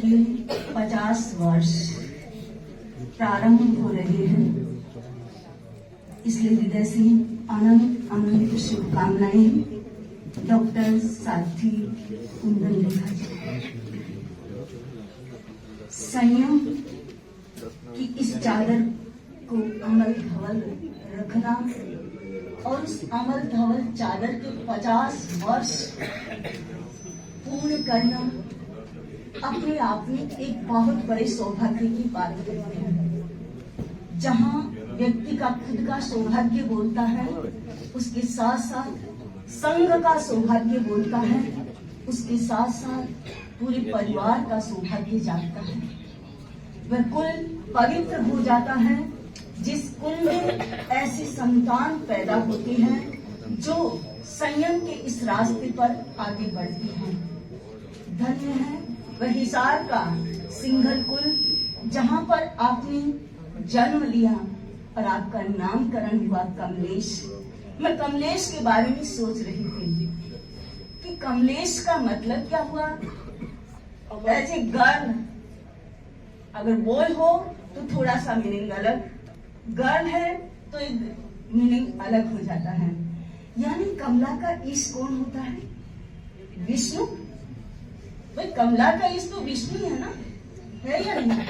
के 50 वर्ष प्रारंभ हो रहे हैं, इसलिए हृदय से आनंद आनंद शुभकामनाएं डॉक्टर साथी कुंदन रेखा जी। संयम की इस चादर को अमल धवल रखना और उस अमल धवल चादर के 50 वर्ष पूर्ण करना अपने आप में एक बहुत बड़े सौभाग्य की बात होती है। जहाँ व्यक्ति का खुद का सौभाग्य बोलता है, उसके साथ साथ संघ का सौभाग्य बोलता है, उसके साथ साथ पूरे परिवार का सौभाग्य जागता है। वह कुल पवित्र हो जाता है जिस कुल में ऐसी संतान पैदा होती है जो संयम के इस रास्ते पर आगे बढ़ती है। धन्य है वह हिसार का सिंघल कुल जहाँ पर आपने जन्म लिया और आपका नामकरण हुआ कमलेश। मैं कमलेश के बारे में सोच रही थी कि कमलेश का मतलब क्या हुआ। वैसे गर्ल अगर बॉय हो तो थोड़ा सा मीनिंग अलग, गर्ल है तो एक मीनिंग अलग हो जाता है। यानी कमला का ईश कौन होता है? विष्णु। भाई कमला का ईश तो विष्णु है ना, है या नहीं?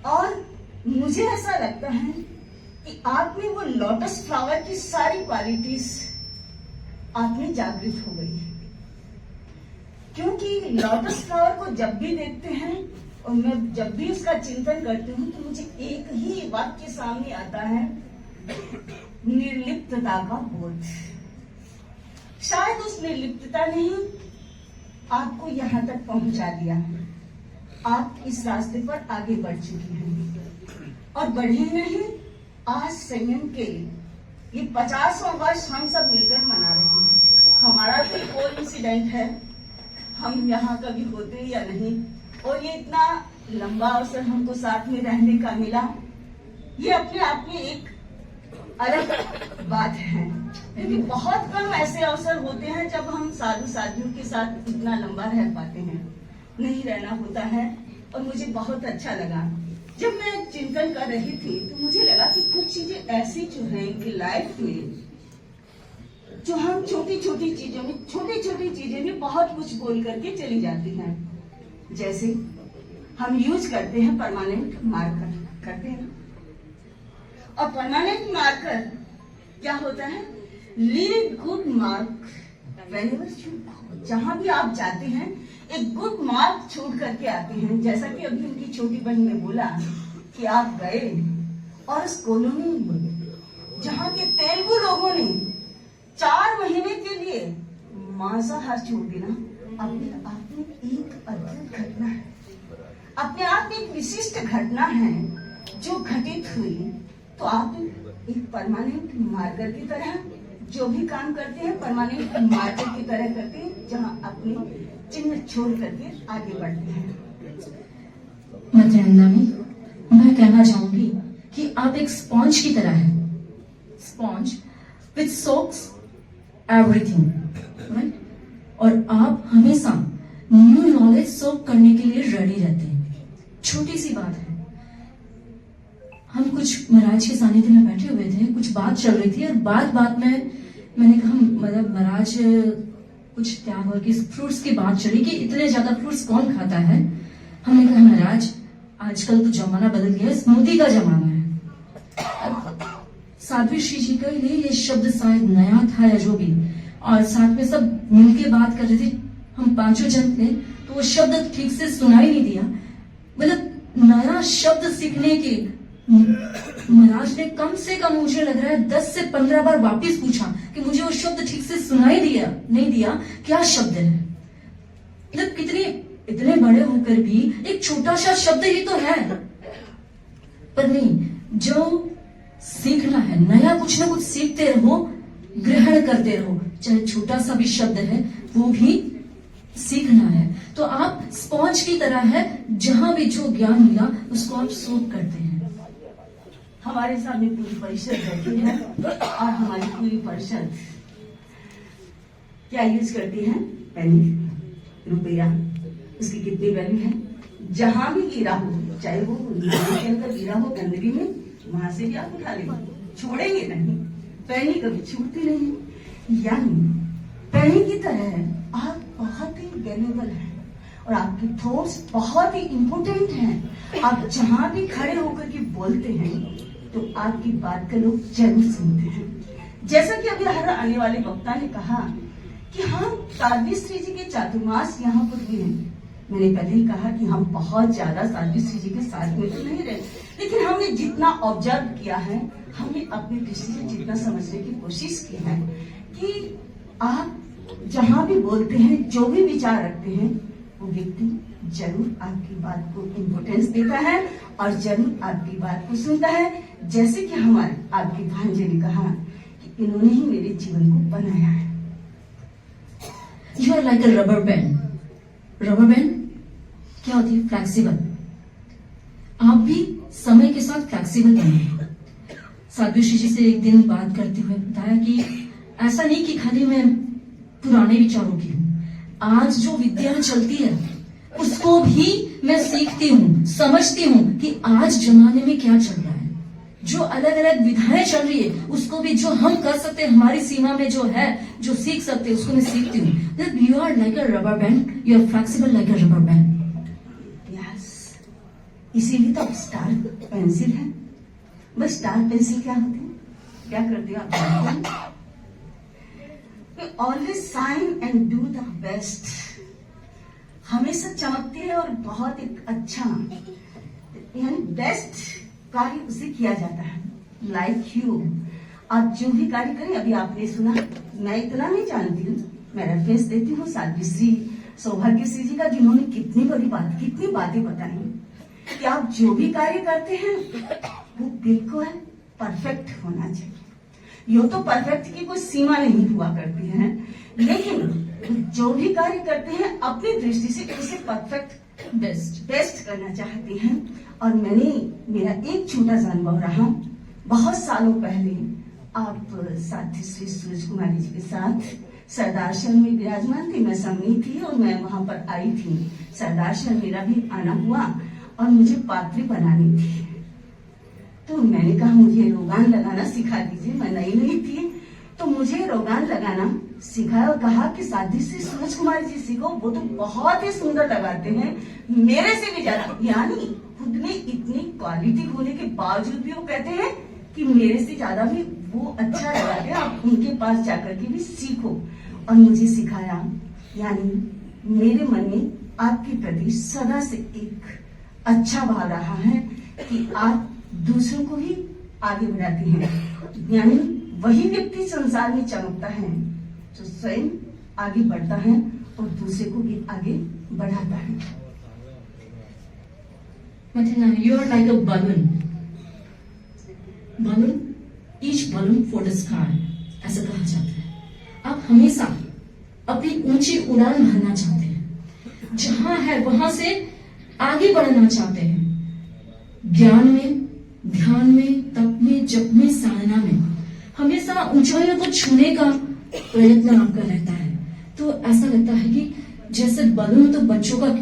और मुझे ऐसा लगता है कि आप में वो लोटस फ्लावर की सारी क्वालिटीज आप में जागृत हो गई है, क्योंकि लोटस फ्लावर को जब भी देखते हैं और मैं जब भी उसका चिंतन करती हूँ तो मुझे एक ही वाक्य सामने आता है, निर्लिप्तता का बोध। शायद उस निर्लिप्तता ने ही आपको यहाँ तक पहुंचा दिया। आप इस रास्ते पर आगे बढ़ चुकी हैं और बढ़े नहीं। आज संयम के ये 50वां वर्ष हम सब मिलकर मना रहे हैं। हमारा तो कोइंसिडेंट है, हम यहाँ कभी होते या नहीं, और ये इतना लंबा अवसर हमको साथ में रहने का मिला, ये अपने आप में एक अलग बात है। क्योंकि बहुत कम ऐसे अवसर होते हैं जब हम साधु साधियों के साथ इतना लंबा रह पाते हैं, नहीं रहना होता है। और मुझे बहुत अच्छा लगा जब मैं चिंतन कर रही थी तो मुझे लगा कि कुछ चीजें ऐसी जो है कि लाइफ में जो हम छोटी छोटी चीजें में बहुत कुछ बोल करके चली जाती हैं। जैसे हम यूज करते हैं परमानेंट मार्कर, करते हैं ना, और परमानेंट मार्कर क्या होता है? Leave good mark whenever you go. जहां भी आप जाते हैं एक गुड मार्क छोड़ करके आते हैं। जैसा कि अभी उनकी छोटी बहन ने बोला कि आप गए और उस कॉलोनी में जहां के तेलुगु लोगों ने 4 महीने के लिए मांसाहार छोड़ देना अपने आप में एक अद्भुत घटना है, अपने आप में एक विशिष्ट घटना है जो घटित हुई। तो आप एक परमानेंट मार्कर की तरह जो भी काम करते हैं परमानेंट मार्कर की तरह करते हैं, जहां अपने चिन्ह छोड़ करके आगे बढ़ते हैं। मैं कहना चाहूंगी कि आप एक स्पॉन्ज की तरह है, स्पॉन्ज विच सोक्स एवरीथिंग, राइट? और आप हमेशा न्यू नॉलेज सोक करने के लिए रेडी रहते हैं। छोटी सी बात है, हम कुछ महाराज के सानिध्य में बैठे हुए थे, कुछ बात चल रही थी और बात में मैंने कहा मतलब महाराज कुछ त्याग और किस फ्रूट्स की बात चली कि इतने ज्यादा फ्रूट्स कौन खाता है। हमने कहा महाराज आजकल तो जमाना बदल गया, स्मूदी का जमाना है। साध्वी श्री जी के लिए ये शब्द शायद नया था या जो भी, और साथ में सब मिलके बात कर रहे थे, हम 5 जन थे, तो वो शब्द ठीक से सुनाई नहीं दिया। मतलब नया शब्द सीखने के महाराज ने कम से कम मुझे लग रहा है 10 से 15 बार वापस पूछा कि मुझे वो शब्द ठीक से सुनाई नहीं दिया, क्या शब्द है। मतलब कितने इतने बड़े होकर भी एक छोटा सा शब्द ही तो है, पर नहीं, जो सीखना है नया कुछ ना कुछ सीखते रहो, ग्रहण करते रहो, चाहे छोटा सा भी शब्द है वो भी सीखना है। तो आप स्पॉन्ज की तरह है, जहां भी जो ज्ञान मिला उसको आप सोख करते हैं। हमारे सामने पूरी परिषद बैठी है और हमारी पूरी परिषद क्या यूज करती है? पेनी, रुपया, उसकी कितनी वैल्यू है। जहां भी गिरा हो, चाहे वो नदी के अंदर गिरा हो गंदगी में, वहां से भी आप उठा लेंगे, छोड़ेंगे नहीं। पैनी कभी छूटती नहीं। यानी पैनी की तरह आप बहुत ही वैल्यूएबल हैं और आपके थॉट्स बहुत ही इंपॉर्टेंट हैं। आप जहां भी खड़े होकर के बोलते हैं तो आपकी बात का लोग जरूर सुनते हैं। जैसा कि अभी हर आने वाले वक्ता ने कहा कि हाँ, साध्वी श्री जी के चातुर्मास यहाँ पर भी हैं। मैंने पहले ही कहा कि हम बहुत ज्यादा साध्वी श्री जी के साथ में तो नहीं रहे, लेकिन हमने जितना ऑब्जर्व किया है, हमने अपनी दृष्टि से जितना समझने की कोशिश की है कि आप जहां भी बोलते हैं, जो भी विचार रखते हैं, वो व्यक्ति जरूर आपकी बात को इम्पोर्टेंस देता है और जरूर आपकी बात को सुनता है। जैसे कि हमारे आपके भांजे ने कहा कि इन्होंने ही मेरे जीवन को बनाया है। You are like a rubber band. Rubber band क्या होती है? फ्लेक्सिबल। आप भी समय के साथ फ्लेक्सिबल बने। साध्वी श्री जी से एक दिन बात करते हुए बताया कि ऐसा नहीं कि खाली मैं पुराने विचारों की हूँ, आज जो विद्या चलती है उसको भी मैं सीखती हूँ, समझती हूँ कि आज जमाने में क्या चल रहा है। जो अलग अलग विधाएं चल रही है उसको भी, जो हम कर सकते हैं हमारी सीमा में जो है, जो सीख सकते हैं उसको मैं सीखती हूँ। You are like a rubber band, you are flexible like a rubber band. इसीलिए तो स्टार पेंसिल है। बस स्टार पेंसिल क्या होती है, क्या करते हो आप? Always shine and do the best. हमेशा चमकते हैं और बहुत एक अच्छा, यानी बेस्ट कार्य उसे किया जाता है। लाइक यू, आप जो भी कार्य करें, अभी आपने सुना, मैं इतना नहीं जानती हूँ, मैं रेफरेंस देती हूँ साध्वी श्री सौभाग्य श्री जी का, जिन्होंने कितनी बड़ी बात, कितनी बातें बताई कि आप जो भी कार्य करते हैं वो बिल्कुल परफेक्ट होना चाहिए। यो तो परफेक्ट की कोई सीमा नहीं हुआ करती है, लेकिन जो भी कार्य करते हैं अपनी दृष्टि से उसे परफेक्ट बेस्ट करना चाहते हैं। और मेरा एक छोटा सा अनुभव रहा। बहुत सालों पहले आप साथी श्री सूरज कुमारी जी के साथ सरदारशल में विराजमान थी। मैं समनी थी और मैं वहां पर आई थी। सरदारशल मेरा भी आना हुआ और मुझे पात्री बनानी थी। तो मैंने कहा मुझे रोगान लगाना सिखा दीजिए। मैं नई थी तो मुझे रोगान लगाना सिखाया और कहा कि साध्वी श्री सूरज कुमारी जी सीखो, वो तो बहुत ही सुंदर लगाते हैं, मेरे से भी ज्यादा। यानी खुद में इतनी क्वालिटी होने के बावजूद भी वो कहते हैं कि मेरे से ज्यादा भी वो अच्छा लगाते हैं, आप उनके पास जाकर के भी सीखो। और मुझे सिखाया, यानी मेरे मन में आपके प्रति सदा से एक अच्छा भाव रहा है कि आप दूसरों को ही आगे बढ़ाती हैं। यानी वही व्यक्ति संसार में चमकता है जो स्वयं आगे बढ़ता है और दूसरे को भी आगे बढ़ाता है। You are like a balloon. Balloon, each balloon for the sky. ऐसा कहा जाता है। आप हमेशा अपनी ऊंची उड़ान भरना चाहते हैं, जहां है वहां से आगे बढ़ना चाहते हैं। ज्ञान में, ध्यान में, तप में, जप में, साधना में हमेशा ऊंचाइयों को छूने का प्रयत्न आपका रहता है। तो ऐसा लगता है कि जैसे बलून तो बच्चों का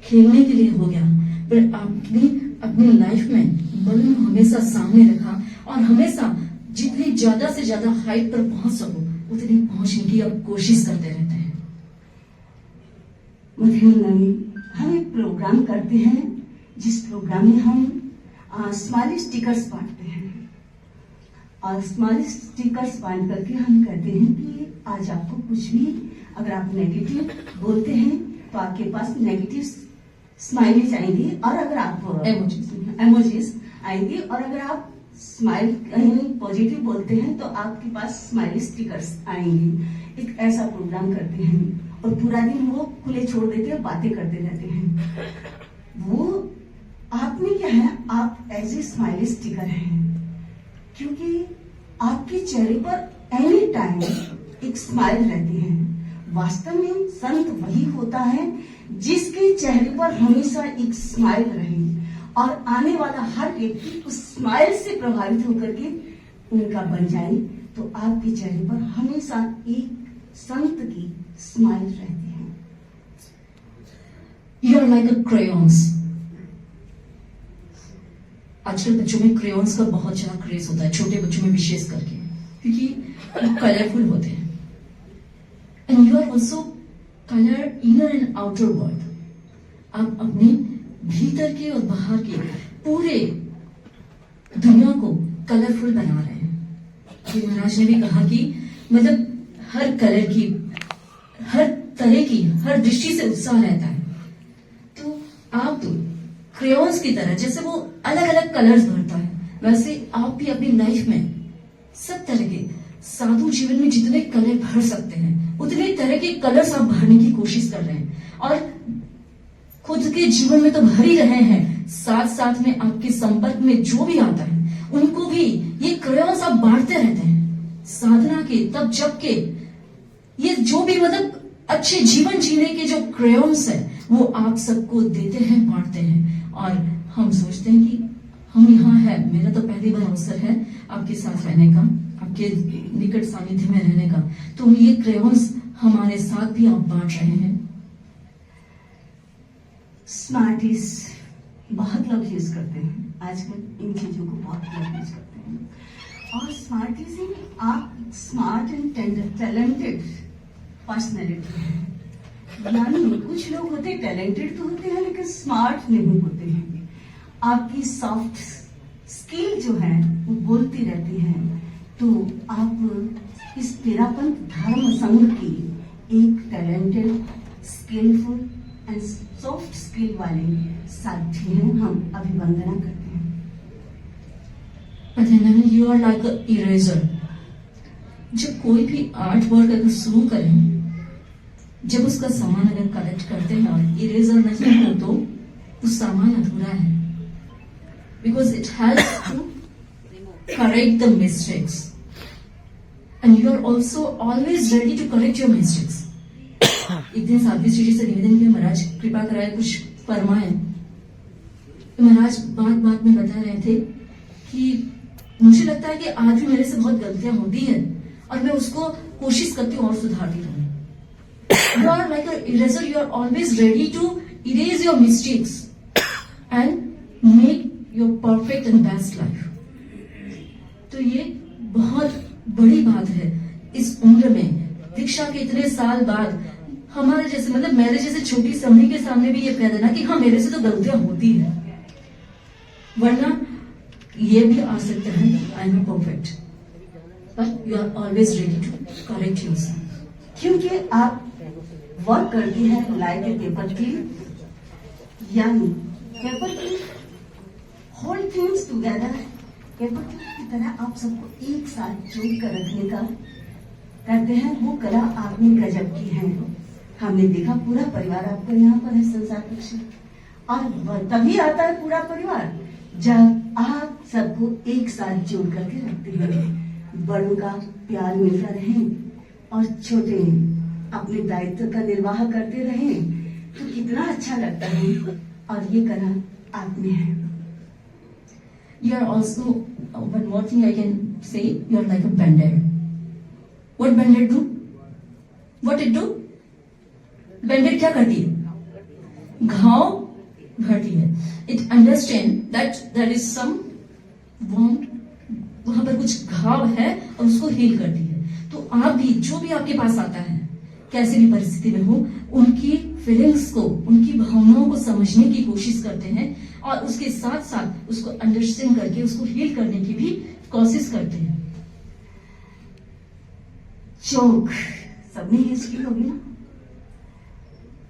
खेलने के लिए हो गया, पर आपने अपनी लाइफ में बलून हमेशा सामने रखा और हमेशा जितनी ज्यादा से ज्यादा हाइट पर पहुंच सको उतनी पहुंचने की आप कोशिश करते रहते हैं। हम एक प्रोग्राम करते हैं जिस प्रोग्राम में हम स्माइली स्टिकर्स बांटते हैं और स्माइली स्टिकर्स बांट करके हम कहते हैं कि आज आपको कुछ भी, अगर आप नेगेटिव बोलते हैं तो आपके पास नेगेटिव स्माइलीज आएंगी और अगर आप एमोजीज आएंगी और अगर आप स्माइल पॉजिटिव बोलते हैं तो आपके पास स्माइली स्टिकर्स आएंगे। एक ऐसा प्रोग्राम करते हैं और पूरा दिन वो खुले छोड़ देते हैं, बातें करते रहते हैं। वो आपने क्या है, आप एज ए स्माइली स्टिकर हैं, क्योंकि आपके चेहरे पर एनी टाइम एक स्माइल रहती है। वास्तव में संत वही होता है जिसके चेहरे पर हमेशा एक स्माइल रहे और आने वाला हर व्यक्ति उस स्माइल से प्रभावित होकर के उनका बन जाए। तो आपके चेहरे पर हमेशा एक संत की स्माइल रहती है। You are like a crayons. आजकल बच्चों में क्रेयॉन्स का बहुत ज्यादा क्रेज होता है, छोटे बच्चों में विशेष करके, क्योंकि वो कलरफुल होते हैं। And you are also colour inner and outer world. आप अपने भीतर के और बाहर के पूरे दुनिया को कलरफुल बना रहे हैं। अभी महाराज ने भी कहा कि मतलब हर कलर की, हर तरह की, हर दृष्टि से उत्साह रहता है। तो आप तो क्रेयॉन्स की तरह, जैसे वो अलग अलग कलर्स भरता है, वैसे आप भी अपनी लाइफ में सब तरह के, साधु जीवन में जितने कलर भर सकते हैं उतने तरह के कलर्स आप भरने की कोशिश कर रहे हैं। और खुद के जीवन में तो भर ही रहे हैं, साथ साथ में आपके संपर्क में जो भी आता है उनको भी ये क्रेयॉन्स आप बांटते रहते हैं। साधना के, तब जब के, ये जो भी मतलब अच्छे जीवन जीने के जो क्रेयॉन्स है वो आप सबको देते हैं, बांटते हैं। और हम सोचते हैं कि हम यहाँ है, मेरा तो पहली बार अवसर है आपके साथ रहने का, आपके निकट सानिध्य में रहने का, तो ये क्रेयॉन्स हमारे साथ भी आप बांट रहे हैं। स्मार्टीज बहुत लोग यूज करते हैं आजकल, इन चीजों को बहुत लोग यूज करते हैं। और स्मार्टीज ही आप स्मार्ट एंड टैलेंटेड पर्सनैलिटी है। यानी कुछ लोग होते टैलेंटेड तो होते हैं लेकिन स्मार्ट नहीं होते हैं। आपकी सॉफ्ट स्किल जो है वो बोलती रहती है। तो आप इस तेरापंथ धर्म संघ की एक talented, skilful and soft skill वाले साथी हैं। हम अभिवंदना करते हैं। You are like a eraser. जब कोई भी आर्ट वर्क अगर शुरू करें, जब उसका सामान अगर कलेक्ट करते हैं और इरेजर नहीं हो तो सामान अधूरा है। Because it helps to correct the mistakes and you are also always ready to correct your mistakes. एक दिन साध्वी श्री जी से निवेदन किया, महाराज कृपा कराए कुछ फरमाए। तो महाराज बात बात में बता रहे थे कि मुझे लगता है कि आज भी मेरे से बहुत गलतियां होती है और मैं उसको कोशिश करती हूँ और सुधारती रहूं। You are like an eraser. You are always ready to erase your mistakes and make your perfect and best life. तो ये बहुत बड़ी बात है इस उम्र में, दीक्षा के इतने साल बाद हमारे जैसे, मतलब मेरे जैसे छोटी समरी के सामने भी ये कह देना कि हाँ मेरे से तो गलतियां होती है, वरना ये भी आ सकता है I am perfect, but you are always ready to correct yourself. क्योंकि आप वर्क करती है लाइक ए पेपर क्लिप, यानी paper clip hold things together. Paper clip की तरह आप सबको एक साथ जोड़ कर रखने का करते हैं, वो कला आपने गजब की है। हमने देखा पूरा परिवार आपका यहाँ पर है संसार पक्षी, और तभी आता है पूरा परिवार जब आप सबको एक साथ जोड़ करके रखते हैं। बड़ों का प्यार मिलता रहे और छोटे अपने दायित्व का निर्वाह करते रहे तो कितना अच्छा लगता है। और ये कला आप में है। You are also, one more thing I can say, you are like a bandit. What bandit do? What it do? Bandit क्या करती है? घाव भरती है। It understand that there is some wound, वहां पर कुछ घाव है और उसको हील करती है। तो आप भी, जो भी आपके पास आता है, कैसी भी परिस्थिति में हो, उनकी फीलिंग्स को, उनकी भावनाओं को समझने की कोशिश करते हैं और उसके साथ साथ उसको अंडरस्टैंड करके उसको हील करने की भी कोशिश करते हैं। चौक सबने यूज की होगी ना,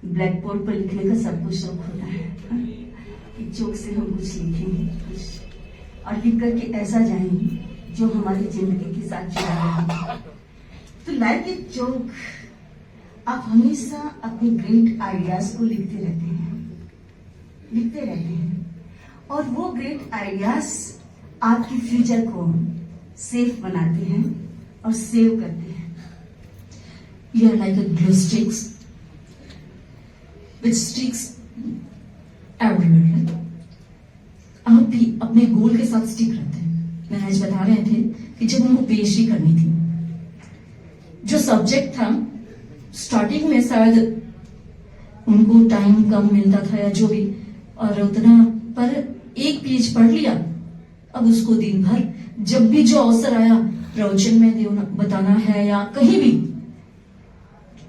ब्लैक बोर्ड पर लिखने का सबको शौक होता है कि चौक से हम कुछ लिखेंगे, कुछ और लिख करके ऐसा जाएंगे जो हमारी जिंदगी के साथ जुड़ा रहे। तो लाइक ए चौक आप हमेशा अपने ग्रेट आइडियाज को लिखते रहते हैं और वो ग्रेट आइडियाज आपकी फ्यूचर को सेफ बनाते हैं और सेव करते हैं। You are like a glue sticks which sticks everywhere, right? आप भी अपने गोल के साथ स्टिक रहते हैं। महाराज बता रहे थे कि जब उनको पीएचडी करनी थी, जो सब्जेक्ट था स्टार्टिंग में शायद उनको टाइम कम मिलता था या जो भी, और उतना पर एक पेज पढ़ लिया, अब उसको दिन भर जब भी जो अवसर आया प्रवचन में बताना है या कहीं भी,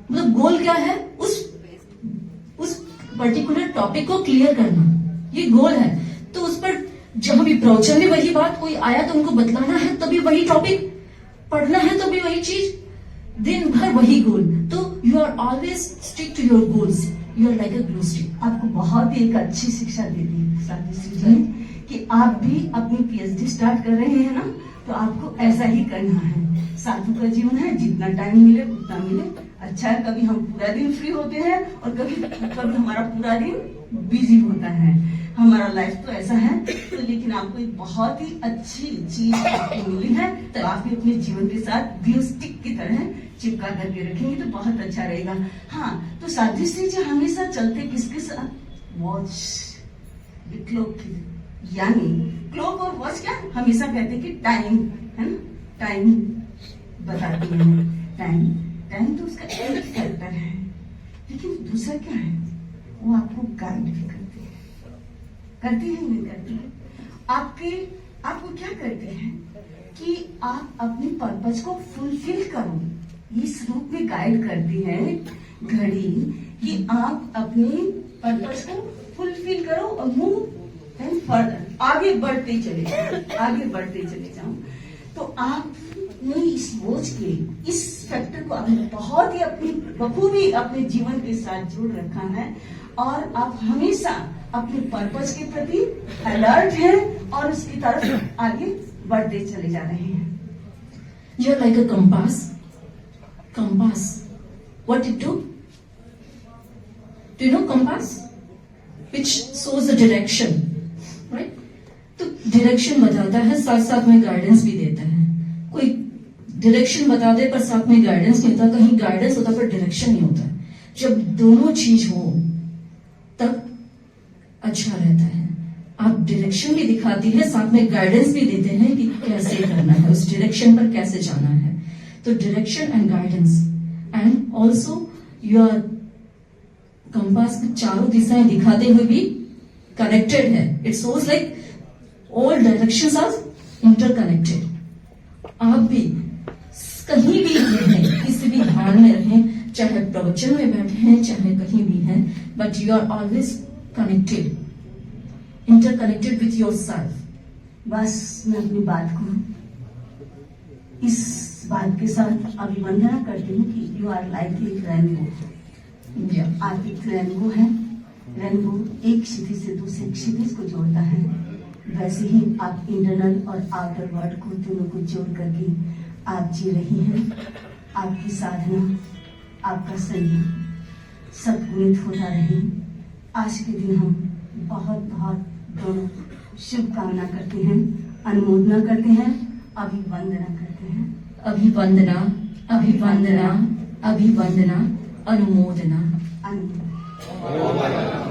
मतलब गोल क्या है, उस पर्टिकुलर टॉपिक को क्लियर करना, ये गोल है। तो उस पर जहां भी प्रवचन में वही बात, कोई आया तो उनको बतलाना है, तभी वही टॉपिक पढ़ना है, तभी वही चीज, दिन भर वही गोल। तो you are always stick to your goals, you are like a glue stick. आपको बहुत ही एक अच्छी शिक्षा दे दी सावित्री जी ने कि आप भी अपनी पीएचडी स्टार्ट कर रहे हैं ना, तो आपको ऐसा ही करना है। साधु का जीवन है, जितना टाइम मिले उतना मिले। अच्छा है, कभी हम पूरा दिन फ्री होते हैं और कभी हमारा पूरा दिन बिजी होता है। हमारा लाइफ तो ऐसा है। तो लेकिन आपको एक बहुत ही अच्छी चीज आपको मिली है, तो आप भी अपने जीवन के साथ ग्लू स्टिक की तरह चिपका करके रखेंगे तो बहुत अच्छा रहेगा। हाँ, तो सावित्री जी हमेशा चलते किसके साथ? वॉच, क्लॉक, यानी क्लॉक और वॉच क्या हमेशा कहते कि टाइम है ना, टाइम बताती है। टाइम तो उसका एक फैक्टर है, लेकिन दूसरा क्या है, वो आपको गाइड भी करती है नहीं करती है। आपको क्या करते हैं कि आप अपने पर्पज को फुलफिल करो, इस रूप में गाइड करती है घड़ी कि आप अपने पर्पज को फुलफिल करो और मूव एंड फर्दर, आगे बढ़ते चले जाओ। तो आपने इस वॉच के इस फैक्टर को आपने बहुत ही अपनी बखूबी अपने जीवन के साथ जोड़ रखा है, और आप हमेशा अपने पर्पज के प्रति अलर्ट हैं और उसकी तरफ आगे बढ़ते चले जा रहे हैं। You are like a compass, what it do you know? Compass which shows the direction, right? तो डायरेक्शन बताता है, साथ साथ में गाइडेंस भी देता है। कोई डायरेक्शन बता दे पर साथ में गाइडेंस नहीं होता, कहीं गाइडेंस होता पर डायरेक्शन नहीं होता। जब दोनों चीज हो तब अच्छा रहता है। आप डायरेक्शन भी दिखाती है, साथ में गाइडेंस भी देते हैं कि कैसे करना है, उस डायरेक्शन पर कैसे जाना है। तो direction and guidance, and also your compass की चारों दिशाएं दिखाते हुए भी कनेक्टेड है। It shows like all directions are interconnected. आप भी कहीं भी रहें, किसी भी हाल में रहें, चाहे प्रवचन में बैठे हैं, चाहे कहीं भी हैं, but you are always connected, interconnected with yourself. बस मैं अपनी बात को इस बात के साथ अभिवंदना करती हूँ कि यू आर लाइक एक रेनबो। आप एक रेनबो है। रेनबो एक क्षितिज से दूसरे क्षितिज को जोड़ता है, वैसे ही आप इंटरनल और आउटर वर्ल्ड को दोनों को जोड़ करके आप जी रही हैं। आपकी साधना, आपका संयम सद्गुणित होता रहे। आज के दिन हम बहुत बहुत दोनों शुभकामना करते हैं, अनुमोदना करते हैं, अभिवंदना करते हैं। अभिवंदना, अभिवंदना, अभिवंदना, अनुमोदना। अनुमोदना।